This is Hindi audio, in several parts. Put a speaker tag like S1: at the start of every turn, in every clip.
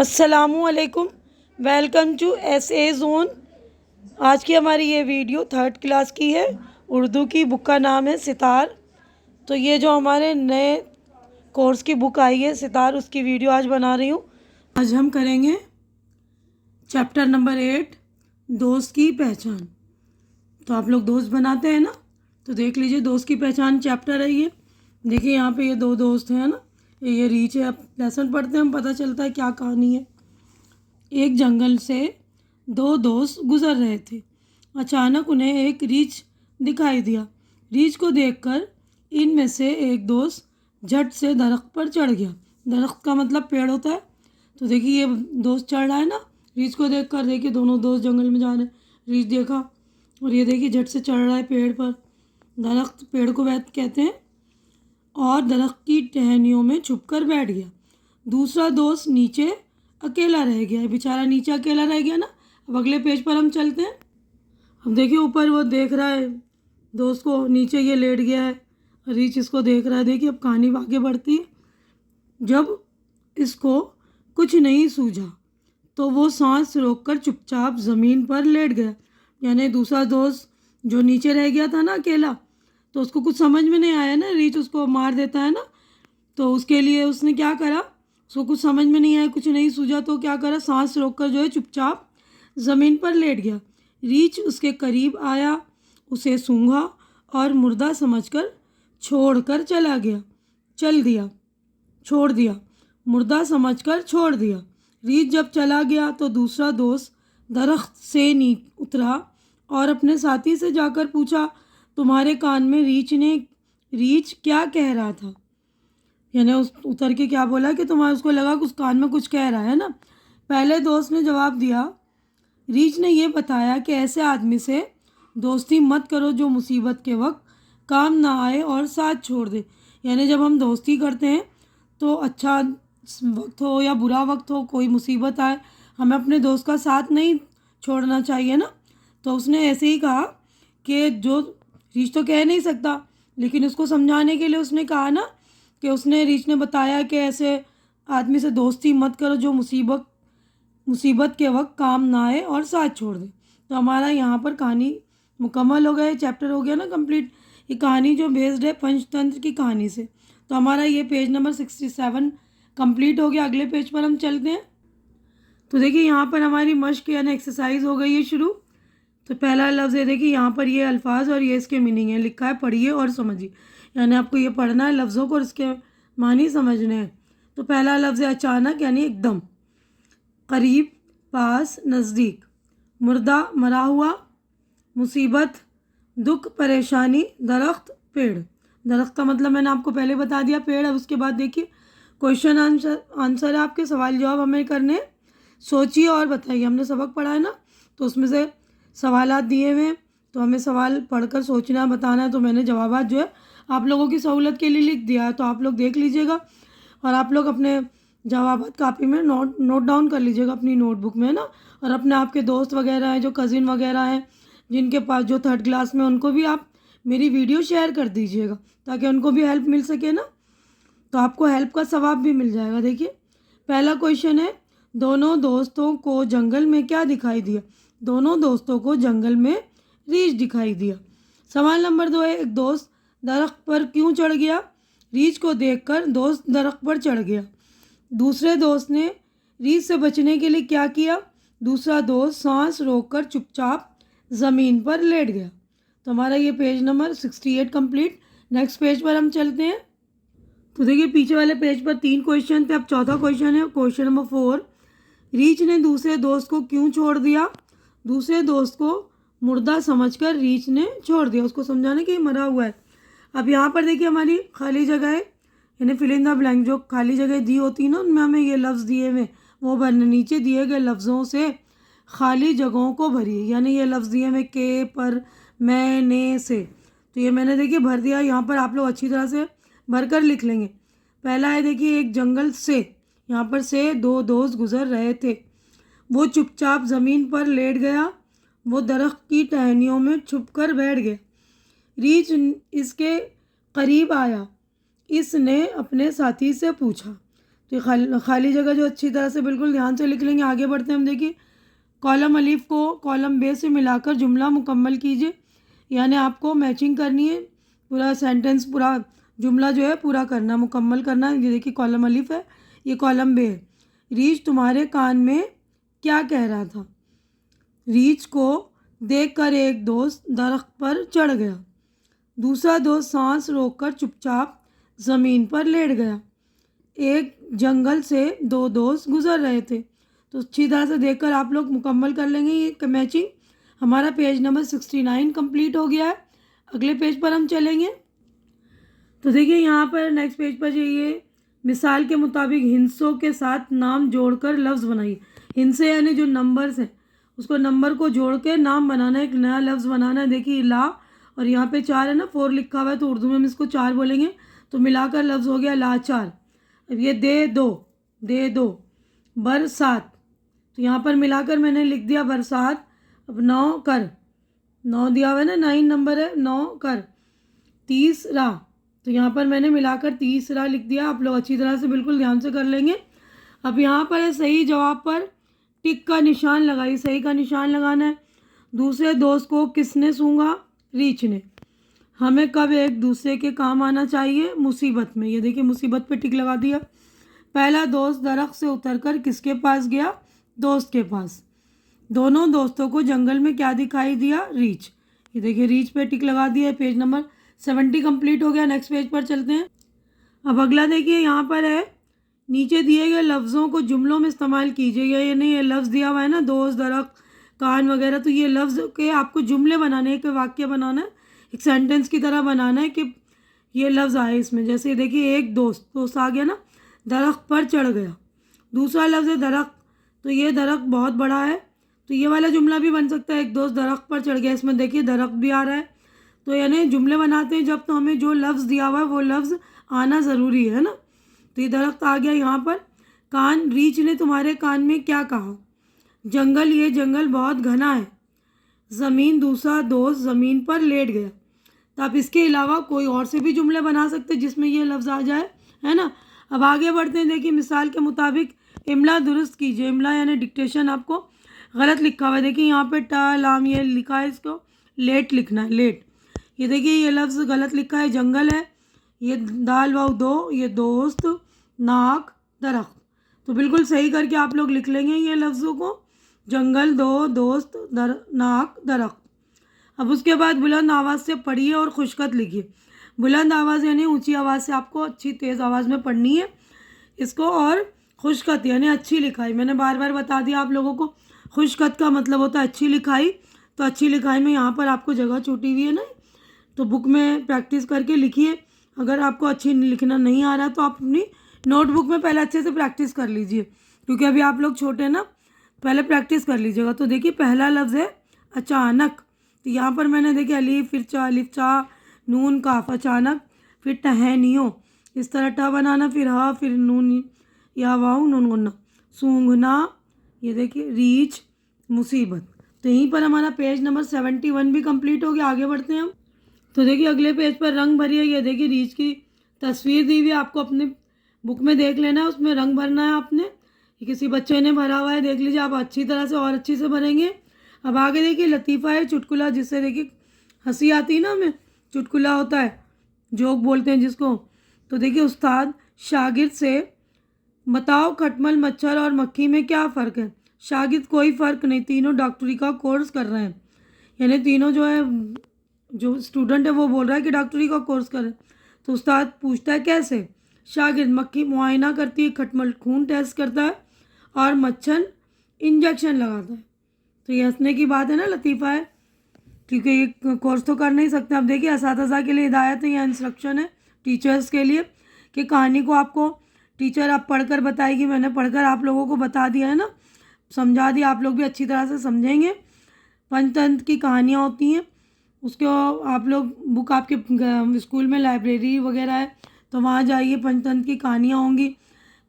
S1: अस्सलामुअलैकुम। Welcome to SA zone. आज की हमारी ये वीडियो 3rd क्लास की है। उर्दू की बुक का नाम है सितार। तो ये जो हमारे नए कोर्स की बुक आई है सितार, उसकी वीडियो आज बना रही हूँ। आज हम करेंगे चैप्टर नंबर 8, दोस्त की पहचान। तो आप लोग दोस्त बनाते हैं ना, तो देख लीजिए दोस्त की पहचान चैप्टर है ये। देखिए यहाँ पे ये दो दोस्त हैं ना, ये रीच है। अब लेसन पढ़ते हैं, हम पता चलता है क्या कहानी है। एक जंगल से दो दोस्त गुजर रहे थे। अचानक उन्हें एक रीछ दिखाई दिया। रीछ को देखकर इनमें से एक दोस्त झट से दरख्त पर चढ़ गया। दरख्त का मतलब पेड़ होता है। तो देखिए ये दोस्त चढ़ रहा है ना, रीछ को देखकर। देखिए दोनों दोस्त जंगल में जा रहे हैं, रीछ देखा और ये देखिए झट से चढ़ रहा है पेड़ पर। दरख्त पेड़ को कहते हैं। और दरख्त की टहनियों में छुपकर बैठ गया। दूसरा दोस्त नीचे अकेला रह गया। बेचारा नीचे अकेला रह गया ना। अब अगले पेज पर हम चलते हैं। अब देखिए ऊपर वो देख रहा है दोस्त को, नीचे ये लेट गया है, रीछ इसको देख रहा है। देखिए अब कहानी आगे बढ़ती है। जब इसको कुछ नहीं सूझा तो वो सांस रोककर चुपचाप ज़मीन पर लेट गया। यानी दूसरा दोस्त जो नीचे रह गया था ना अकेला, तो उसको कुछ समझ में नहीं आया ना, रीछ उसको मार देता है ना। तो उसके लिए उसने क्या करा, उसको कुछ समझ में नहीं आया, कुछ नहीं सूझा, तो क्या करा, सांस रोककर जो है चुपचाप ज़मीन पर लेट गया। रीछ उसके करीब आया, उसे सूंघा और मुर्दा समझकर छोड़कर चला गया। छोड़ दिया, मुर्दा समझकर छोड़ दिया। रीछ जब चला गया तो दूसरा दोस्त दरख्त से नीचे उतरा और अपने साथी से जाकर पूछा, तुम्हारे कान में रीछ क्या कह रहा था? यानी उस उतर के क्या बोला कि तुम्हारा, उसको लगा कि उस कान में कुछ कह रहा है ना। पहले दोस्त ने जवाब दिया, रीछ ने यह बताया कि ऐसे आदमी से दोस्ती मत करो जो मुसीबत के वक्त काम ना आए और साथ छोड़ दे। यानी जब हम दोस्ती करते हैं तो अच्छा वक्त हो या बुरा वक्त हो, कोई मुसीबत आए, हमें अपने दोस्त का साथ नहीं छोड़ना चाहिए ना। तो उसने ऐसे ही कहा कि जो रीछ तो कह नहीं सकता, लेकिन उसको समझाने के लिए उसने कहा ना कि रीछ ने बताया कि ऐसे आदमी से दोस्ती मत करो जो मुसीबत के वक्त काम ना आए और साथ छोड़ दे। तो हमारा यहाँ पर कहानी मुकम्मल हो गया, चैप्टर हो गया ना कंप्लीट। ये कहानी जो बेस्ड है पंचतंत्र की कहानी से। तो हमारा ये पेज नंबर 67 कंप्लीट हो गया। अगले पेज पर हम चलते हैं। तो देखिए यहाँ पर हमारी मश्क यानी एक्सरसाइज हो गई है शुरू। तो पहला लफ्ज़ है, देखिए यहाँ पर ये अल्फाज और ये इसके मीनिंग है, लिखा है पढ़िए और समझिए। यानी आपको ये पढ़ना है लफ्ज़ों को और इसके मानी समझने हैं। तो पहला लफ्ज़ है अचानक, यानी एकदम, करीब, पास, नज़दीक, मुर्दा, मरा हुआ, मुसीबत, दुख, परेशानी, दरख्त, पेड़। दरख्त का मतलब मैंने आपको पहले बता दिया, पेड़। अब उसके बाद देखिए क्वेश्चन आंसर है, आपके सवाल जवाब हमें करने। सोचिए और बताइए। हमने सबक पढ़ा है ना, तो उसमें से सवालात दिए हुए हैं, तो हमें सवाल पढ़कर सोचना बताना है। तो मैंने जवाबात जो है आप लोगों की सहूलत के लिए लिख दिया है, तो आप लोग देख लीजिएगा और आप लोग अपने जवाबात कापी में नोट डाउन कर लीजिएगा अपनी नोटबुक में ना। और अपने आपके दोस्त वगैरह हैं, जो कज़िन वगैरह हैं जिनके पास, जो 3rd क्लास में, उनको भी आप मेरी वीडियो शेयर कर दीजिएगा ताकि उनको भी हेल्प मिल सके ना। तो आपको हेल्प का सवाब भी मिल जाएगा। देखिए पहला क्वेश्चन है, दोनों दोस्तों को जंगल में क्या दिखाई दिया? दोनों दोस्तों को जंगल में रीछ दिखाई दिया। सवाल नंबर 2 है, एक दोस्त दरख्त पर क्यों चढ़ गया? रीछ को देखकर दोस्त दरख्त पर चढ़ गया। दूसरे दोस्त ने रीछ से बचने के लिए क्या किया? दूसरा दोस्त सांस रोककर चुपचाप ज़मीन पर लेट गया। तो हमारा ये page number 68 complete. Next page पर हम चलते हैं। तो देखिए पीछे वाले पेज पर 3 क्वेश्चन थे, अब चौथा क्वेश्चन है, क्वेश्चन नंबर 4। रीछ ने दूसरे दोस्त को क्यों छोड़ दिया? दूसरे दोस्त को मुर्दा समझकर रीछ ने छोड़ दिया, उसको समझाने कि मरा हुआ है। अब यहाँ पर देखिए हमारी खाली जगह है, यानी फिल इन द ब्लैंक। जो खाली जगह दी होती है ना, उनमें हमें ये लफ्ज़ दिए हुए वो भरने। नीचे दिए गए लफ्ज़ों से खाली जगहों को भरिए। यानी ये लफ्ज़ दिए हुए के, पर, मैं, ने, से। तो ये मैंने देखिए भर दिया। यहाँ पर आप लोग अच्छी तरह से भरकर लिख लेंगे। पहला है देखिए, एक जंगल से, यहाँ पर से दो दोस्त गुजर रहे थे। वो चुपचाप ज़मीन पर लेट गया। वो दरख्त की टहनियों में छुपकर बैठ गया। रीछ इसके करीब आया। इसने अपने साथी से पूछा, तो ये खाली जगह जो अच्छी तरह से बिल्कुल ध्यान से लिख लेंगे। आगे बढ़ते हैं हम। देखिए कॉलम अलिफ को कॉलम बे से मिलाकर जुमला मुकम्मल कीजिए, यानी आपको मैचिंग करनी है, पूरा सेंटेंस पूरा जुमला जो है पूरा करना, मुकम्मल करना है। ये देखिए कॉलम अलिफ है, ये कॉलम बे है। रीछ तुम्हारे कान में क्या कह रहा था? रीछ को देखकर एक दोस्त दरख्त पर चढ़ गया, दूसरा दोस्त सांस रोककर चुपचाप ज़मीन पर लेट गया। एक जंगल से दो दोस्त गुजर रहे थे। तो अच्छी तरह से देखकर आप लोग मुकम्मल कर लेंगे ये मैचिंग। हमारा पेज नंबर 69 कंप्लीट हो गया है। अगले पेज पर हम चलेंगे। तो देखिए यहाँ पर नेक्स्ट पेज पर जाइए। मिसाल के मुताबिक हिंसों के साथ नाम जोड़कर लफ्ज़ बनाइए। हिंसे यानी जो नंबर्स हैं उसको नंबर को जोड़ के नाम बनाना है, एक नया लफ्ज़ बनाना है। देखिए ला, और यहाँ पे 4 है ना, 4 लिखा हुआ है, तो उर्दू में हम इसको 4 बोलेंगे, तो मिलाकर लफ्ज़ हो गया लाचार। अब ये दे दो बरसात, तो यहाँ पर मिलाकर मैंने लिख दिया बरसात। अब 9 कर, 9 दिया हुआ है ना, 9 नंबर है, 9 कर। तीसरा, तो यहाँ पर मैंने मिलाकर तीसरा लिख दिया। आप लोग अच्छी तरह से बिल्कुल ध्यान से कर लेंगे। अब यहाँ पर है सही जवाब पर टिक का निशान लगाइए, सही का निशान लगाना है। दूसरे दोस्त को किसने सूंघा? रीछ ने। हमें कब एक दूसरे के काम आना चाहिए? मुसीबत में। ये देखिए मुसीबत पे टिक लगा दिया। पहला दोस्त दरख्त से उतरकर किसके पास गया? दोस्त के पास। दोनों दोस्तों को जंगल में क्या दिखाई दिया? रीछ। ये देखिए रीछ पे टिक लगा दिया। पेज नंबर 70 कंप्लीट हो गया। नेक्स्ट पेज पर चलते हैं। अब अगला देखिए यहाँ पर है, नीचे दिए गए लफ्ज़ों को जुमलों में इस्तेमाल कीजिए। यानी ये लफ्ज़ दिया हुआ है ना, दोस्त, दरख्त, कान वगैरह, तो ये लफ्ज़ के आपको जुमले बनाने, एक वाक्य बनाना है, एक सेंटेंस की तरह बनाना है कि ये लफ्ज़ आए इसमें। जैसे देखिए एक दोस्त आ गया ना, दरख्त पर चढ़ गया। दूसरा लफ्ज़ है दरख्त, तो ये दरख्त बहुत बड़ा है, तो ये वाला जुमला भी बन सकता है, एक दोस्त दरख्त पर चढ़ गया। इसमें देखिए दरख्त भी आ रहा है। तो यानी जुमले बनाते हैं जब, तो हमें जो लफ्ज़ दिया हुआ है वो लफ्ज़ आना ज़रूरी है ना। तो ये दरख्त आ गया यहाँ पर। कान, रीछ ने तुम्हारे कान में क्या कहा? जंगल, ये जंगल बहुत घना है। ज़मीन, दूसरा दोस्त ज़मीन पर लेट गया। तो आप इसके अलावा कोई और से भी जुमले बना सकते हैं जिसमें ये लफ्ज़ आ जाए, है ना। अब आगे बढ़ते हैं। देखिए मिसाल के मुताबिक इमला दुरुस्त कीजिए। इमला यानी डिक्टेशन आपको गलत लिखा हुआ है। देखिए यहाँ पे टा लाम ये लिखा है, इसको लेट लिखना है, लेट। ये देखिए ये लफ्ज़ गलत लिखा है, जंगल है। ये दाल वाव दो, ये दोस्त, नाक, दरख्त। तो बिल्कुल सही करके आप लोग लिख लेंगे ये लफ्ज़ों को, जंगल, दो, दोस्त, नाक, दरख्त। अब उसके बाद बुलंद आवाज़ से पढ़िए और खुशखत लिखिए। बुलंद आवाज़ यानी ऊंची आवाज़ से आपको अच्छी तेज़ आवाज़ में पढ़नी है इसको, और खुशखत यानी अच्छी लिखाई। मैंने बार बार बता दिया आप लोगों को, खुशखत का मतलब होता है अच्छी लिखाई। तो अच्छी लिखाई में यहाँ पर आपको जगह छूटी हुई है ना, तो बुक में प्रैक्टिस करके लिखिए। अगर आपको अच्छी लिखना नहीं आ रहा तो आप अपनी नोटबुक में पहले अच्छे से प्रैक्टिस कर लीजिए, क्योंकि अभी आप लोग छोटे ना, पहले प्रैक्टिस कर लीजिएगा। तो देखिए पहला लफ्ज़ है अचानक। तो यहाँ पर मैंने देखिए अलीफ, फिर चा, अलिफ चा, नून काफ, अचानक। फिर टहनियों, इस तरह ट बनाना, फिर हा, फिर नून या वाऊ, नून गुन्ना। सूंघना, ये देखिए रीछ, मुसीबत। तो यहीं पर हमारा पेज नंबर 71 भी कंप्लीट हो गया। आगे बढ़ते हैं हम। तो देखिए अगले पेज पर रंग भरिए। ये देखिए रीछ की तस्वीर दी हुई है, आपको अपने बुक में देख लेना है, उसमें रंग भरना है आपने। ये किसी बच्चे ने भरा हुआ है, देख लीजिए आप अच्छी तरह से और अच्छी से भरेंगे। अब आगे देखिए लतीफ़ा है, चुटकुला, जिससे देखिए हंसी आती है ना हमें, चुटकुला होता है, जोक बोलते हैं जिसको। तो देखिए उस्ताद शागिर्द से, बताओ खटमल, मच्छर और मक्खी में क्या फ़र्क है? शागिर्द कोई फ़र्क नहीं, तीनों डॉक्टरी का कोर्स कर रहे हैं। यानी तीनों जो है, जो स्टूडेंट है वो बोल रहा है कि डॉक्टरी का कोर्स करें। तो उस्ताद पूछता है कैसे? शागिर्द, मक्खी मुआयना करती है, खटमल खून टेस्ट करता है, और मच्छर इंजेक्शन लगाता है। तो ये हंसने की बात है ना, लतीफ़ा है, क्योंकि ये कोर्स तो कर नहीं सकते। अब देखिए असातिज़ा के लिए हिदायत है या इंस्ट्रक्शन है टीचर्स के लिए, कि कहानी को आपको टीचर आप पढ़कर बताएगी। मैंने पढ़कर आप लोगों को बता दिया है ना, समझा दिया, आप लोग भी अच्छी तरह से समझेंगे। पंचतंत्र की कहानियाँ होती हैं, उसको आप लोग बुक आपके स्कूल में लाइब्रेरी वगैरह है तो वहाँ जाइए, पंचतंत्र की कहानियाँ होंगी।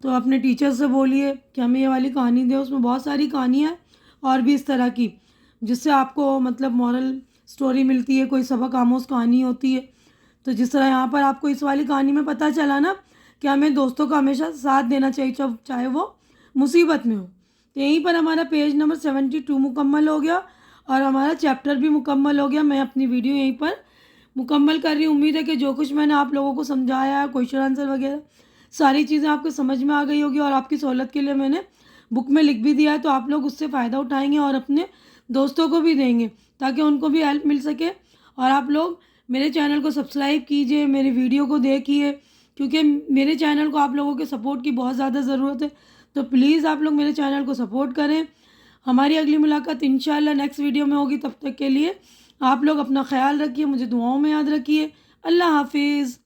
S1: तो अपने टीचर से बोलिए कि हमें ये वाली कहानी दे, उसमें बहुत सारी कहानियाँ और भी इस तरह की, जिससे आपको मतलब मॉरल स्टोरी मिलती है, कोई सबक आमोज़ कहानी होती है। तो जिस तरह यहाँ पर आपको इस वाली कहानी में पता चला ना कि हमें दोस्तों का हमेशा साथ देना चाहिए, चाहे वो मुसीबत में हो। तो यहीं पर हमारा पेज नंबर 72 मुकम्मल हो गया और हमारा चैप्टर भी मुकम्मल हो गया। मैं अपनी वीडियो यहीं पर मुकम्मल कर रही हूँ। उम्मीद है कि जो कुछ मैंने आप लोगों को समझाया, क्वेश्चन आंसर वगैरह सारी चीज़ें आपको समझ में आ गई होगी और आपकी सहूलत के लिए मैंने बुक में लिख भी दिया है, तो आप लोग उससे फ़ायदा उठाएंगे और अपने दोस्तों को भी देंगे ताकि उनको भी हेल्प मिल सके। और आप लोग मेरे चैनल को सब्सक्राइब कीजिए, मेरी वीडियो को देखिए, क्योंकि मेरे चैनल को आप लोगों के सपोर्ट की बहुत ज़्यादा ज़रूरत है। तो प्लीज़ आप लोग मेरे चैनल को सपोर्ट करें। हमारी अगली मुलाकात इंशाल्लाह नेक्स्ट वीडियो में होगी। तब तक के लिए आप लोग अपना ख्याल रखिए, मुझे दुआओं में याद रखिए। अल्लाह हाफिज़।